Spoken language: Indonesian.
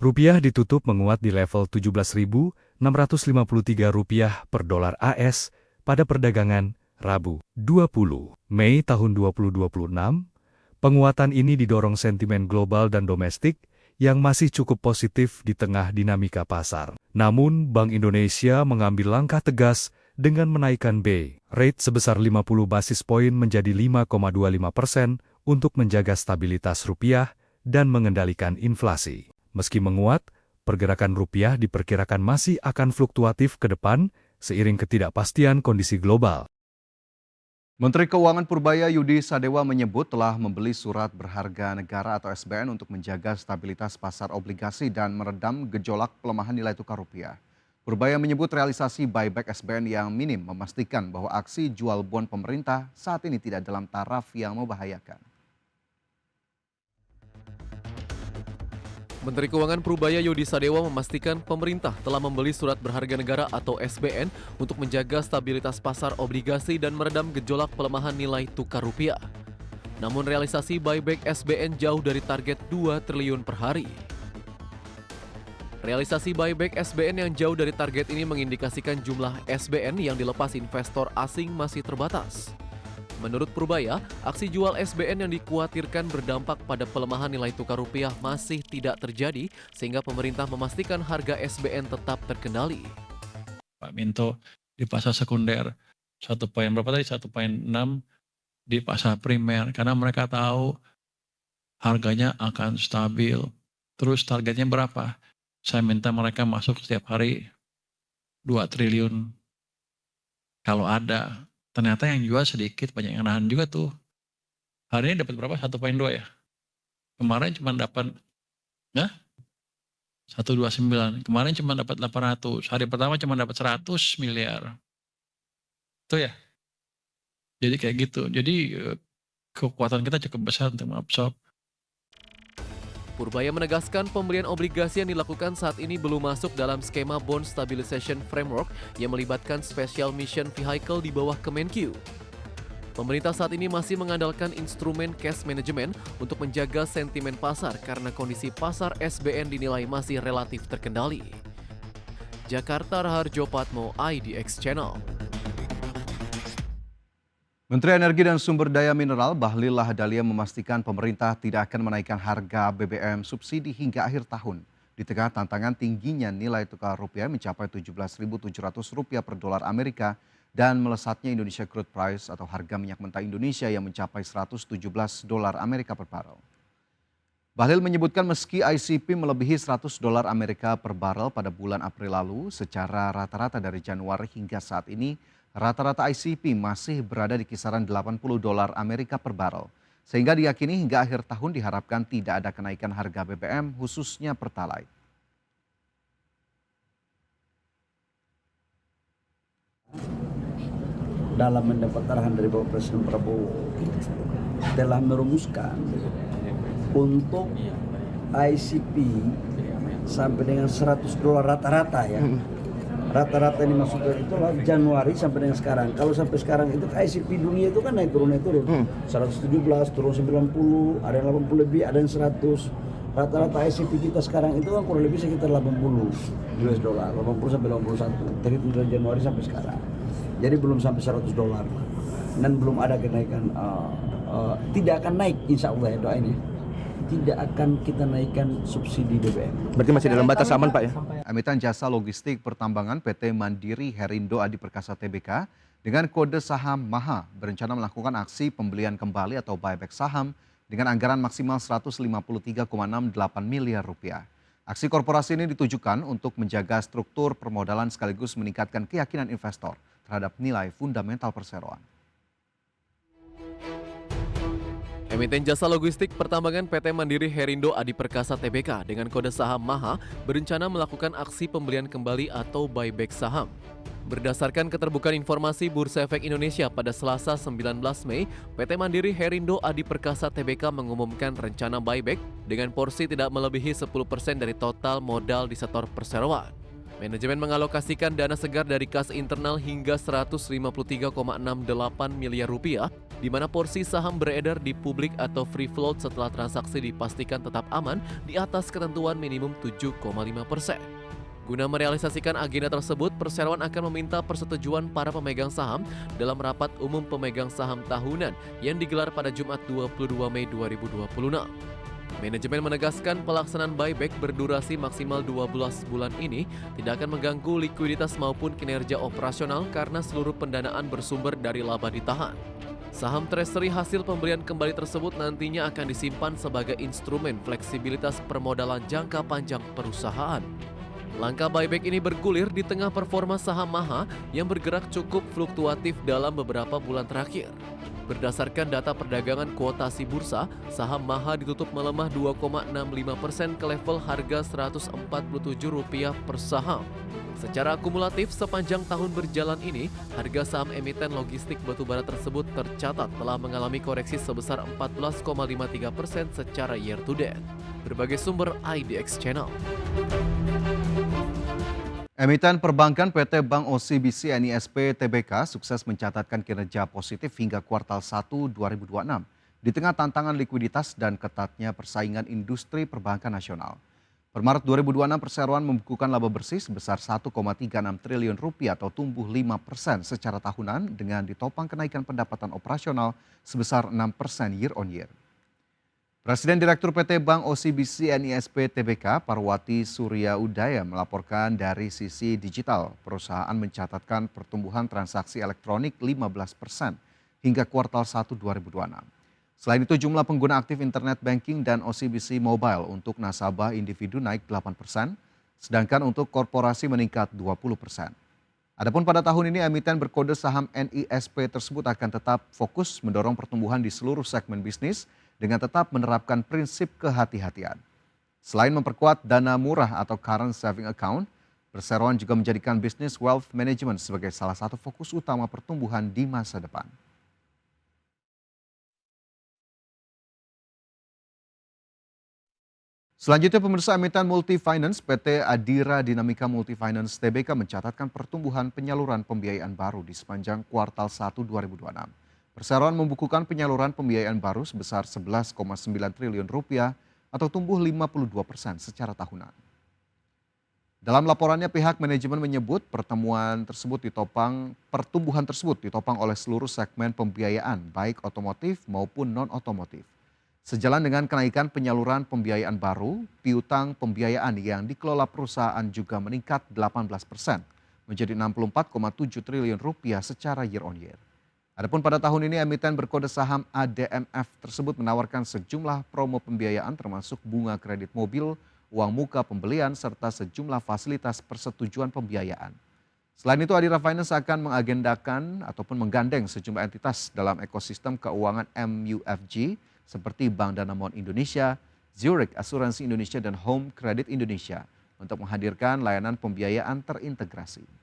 Rupiah ditutup menguat di level Rp17.653 per dolar AS pada perdagangan Rabu 20 Mei tahun 2026. Penguatan ini didorong sentimen global dan domestik yang masih cukup positif di tengah dinamika pasar. Namun, Bank Indonesia mengambil langkah tegas dengan menaikkan BI rate sebesar 50 basis poin menjadi 5,25% untuk menjaga stabilitas rupiah dan mengendalikan inflasi. Meski menguat, pergerakan rupiah diperkirakan masih akan fluktuatif ke depan seiring ketidakpastian kondisi global. Menteri Keuangan Purbaya Yudi Sadewa menyebut telah membeli surat berharga negara atau SBN untuk menjaga stabilitas pasar obligasi dan meredam gejolak pelemahan nilai tukar rupiah. Purbaya menyebut realisasi buyback SBN yang minim memastikan bahwa aksi jual bond pemerintah saat ini tidak dalam taraf yang membahayakan. Menteri Keuangan Purbaya Yudi Sadewa memastikan pemerintah telah membeli surat berharga negara atau SBN untuk menjaga stabilitas pasar obligasi dan meredam gejolak pelemahan nilai tukar rupiah. Namun realisasi buyback SBN jauh dari target 2 triliun per hari. Realisasi buyback SBN yang jauh dari target ini mengindikasikan jumlah SBN yang dilepas investor asing masih terbatas. Menurut Purbaya, aksi jual SBN yang dikhawatirkan berdampak pada pelemahan nilai tukar rupiah masih tidak terjadi sehingga pemerintah memastikan harga SBN tetap terkendali. Pak Minto di pasar sekunder 1 poin berapa tadi 1,6 di pasar primer karena mereka tahu harganya akan stabil. Terus targetnya berapa? Saya minta mereka masuk setiap hari 2 triliun kalau ada. Ternyata yang jual sedikit, banyak yang nahan juga tuh. Hari ini dapat berapa? 1,2 ya? Kemarin cuma dapat 129. Kemarin cuma dapat 800. Hari pertama cuma dapat 100 miliar. Itu ya. Jadi kayak gitu. Jadi kekuatan kita cukup besar untuk mengabsorb. Purbaya menegaskan pembelian obligasi yang dilakukan saat ini belum masuk dalam skema Bond Stabilization Framework yang melibatkan Special Mission Vehicle di bawah Kemenq. Pemerintah saat ini masih mengandalkan instrumen cash management untuk menjaga sentimen pasar karena kondisi pasar SBN dinilai masih relatif terkendali. Jakarta, Raharjo Patmo, IDX Channel. Menteri Energi dan Sumber Daya Mineral Bahlil Lahadalia memastikan pemerintah tidak akan menaikkan harga BBM subsidi hingga akhir tahun. Di tengah tantangan tingginya nilai tukar rupiah mencapai Rp17.700 per dolar Amerika dan melesatnya Indonesia Crude Price atau harga minyak mentah Indonesia yang mencapai $117 Amerika per barrel. Bahlil menyebutkan meski ICP melebihi $100 Amerika per barrel pada bulan April lalu, secara rata-rata dari Januari hingga saat ini, rata-rata ICP masih berada di kisaran $80 Amerika per barrel. Sehingga diyakini hingga akhir tahun diharapkan tidak ada kenaikan harga BBM khususnya Pertalite. Dalam mendapat arahan dari Bapak Presiden Prabowo telah merumuskan untuk ICP sampai dengan $100 rata-rata ya. Rata-rata ini maksudnya itulah Januari sampai dengan sekarang. Kalau sampai sekarang itu ICP dunia itu kan naik turun. 117, turun 90, ada yang 80 lebih, ada yang 100. Rata-rata ICP kita sekarang itu kan kurang lebih sekitar 80 US dollar, 80 sampai 81. Dari bulan Januari sampai sekarang. Jadi belum sampai $100 dan belum ada kenaikan. Tidak akan naik insya Allah ya doa ini. Tidak akan kita naikkan subsidi BBM. Berarti masih dalam batas aman Pak ya? Emiten jasa logistik pertambangan PT Mandiri Herindo Adi Perkasa Tbk dengan kode saham MAHA berencana melakukan aksi pembelian kembali atau buyback saham dengan anggaran maksimal Rp153,68 miliar. Aksi korporasi ini ditujukan untuk menjaga struktur permodalan sekaligus meningkatkan keyakinan investor terhadap nilai fundamental perseroan. Emiten jasa logistik pertambangan PT Mandiri Herindo Adi Perkasa Tbk dengan kode saham MAHA berencana melakukan aksi pembelian kembali atau buyback saham. Berdasarkan keterbukaan informasi Bursa Efek Indonesia pada Selasa 19 Mei, PT Mandiri Herindo Adi Perkasa Tbk mengumumkan rencana buyback dengan porsi tidak melebihi 10% dari total modal di sektor perseroan. Manajemen mengalokasikan dana segar dari kas internal hingga 153,68 miliar rupiah, di mana porsi saham beredar di publik atau free float setelah transaksi dipastikan tetap aman di atas ketentuan minimum 7,5%. Guna merealisasikan agenda tersebut, perseroan akan meminta persetujuan para pemegang saham dalam rapat umum pemegang saham tahunan yang digelar pada Jumat 22 Mei 2026. Manajemen menegaskan pelaksanaan buyback berdurasi maksimal 12 bulan ini tidak akan mengganggu likuiditas maupun kinerja operasional karena seluruh pendanaan bersumber dari laba ditahan. Saham treasury hasil pembelian kembali tersebut nantinya akan disimpan sebagai instrumen fleksibilitas permodalan jangka panjang perusahaan. Langkah buyback ini bergulir di tengah performa saham Maha yang bergerak cukup fluktuatif dalam beberapa bulan terakhir. Berdasarkan data perdagangan kuotasi bursa, saham Maha ditutup melemah 2,65% ke level harga Rp147 per saham. Secara akumulatif, sepanjang tahun berjalan ini, harga saham emiten logistik batubara tersebut tercatat telah mengalami koreksi sebesar 14,53% secara year to date. Berbagai sumber IDX Channel. Emiten perbankan PT Bank OCBC NISP Tbk sukses mencatatkan kinerja positif hingga kuartal 1 2026 di tengah tantangan likuiditas dan ketatnya persaingan industri perbankan nasional. Per Maret 2026 perseroan membukukan laba bersih sebesar 1,36 triliun rupiah atau tumbuh 5% secara tahunan dengan ditopang kenaikan pendapatan operasional sebesar 6% year on year. Presiden Direktur PT Bank OCBC NISP Tbk Parwati Surya Udaya melaporkan dari sisi digital, perusahaan mencatatkan pertumbuhan transaksi elektronik 15% hingga kuartal 1 2026. Selain itu jumlah pengguna aktif internet banking dan OCBC Mobile untuk nasabah individu naik 8%, sedangkan untuk korporasi meningkat 20%. Adapun pada tahun ini emiten berkode saham NISP tersebut akan tetap fokus mendorong pertumbuhan di seluruh segmen bisnis dengan tetap menerapkan prinsip kehati-hatian. Selain memperkuat dana murah atau current saving account, perseroan juga menjadikan bisnis wealth management sebagai salah satu fokus utama pertumbuhan di masa depan. Selanjutnya pemirsa, emiten Multifinance PT Adira Dinamika Multifinance Tbk mencatatkan pertumbuhan penyaluran pembiayaan baru di sepanjang kuartal 1 2026. Perseroan membukukan penyaluran pembiayaan baru sebesar 11,9 triliun rupiah atau tumbuh 52% secara tahunan. Dalam laporannya pihak manajemen menyebut pertumbuhan tersebut ditopang oleh seluruh segmen pembiayaan baik otomotif maupun non-otomotif. Sejalan dengan kenaikan penyaluran pembiayaan baru, piutang pembiayaan yang dikelola perusahaan juga meningkat 18% menjadi 64,7 triliun rupiah secara year on year. Adapun pada tahun ini emiten berkode saham ADMF tersebut menawarkan sejumlah promo pembiayaan termasuk bunga kredit mobil, uang muka pembelian, serta sejumlah fasilitas persetujuan pembiayaan. Selain itu Adira Finance akan mengagendakan ataupun menggandeng sejumlah entitas dalam ekosistem keuangan MUFG seperti Bank Danamon Indonesia, Zurich Asuransi Indonesia, dan Home Credit Indonesia untuk menghadirkan layanan pembiayaan terintegrasi.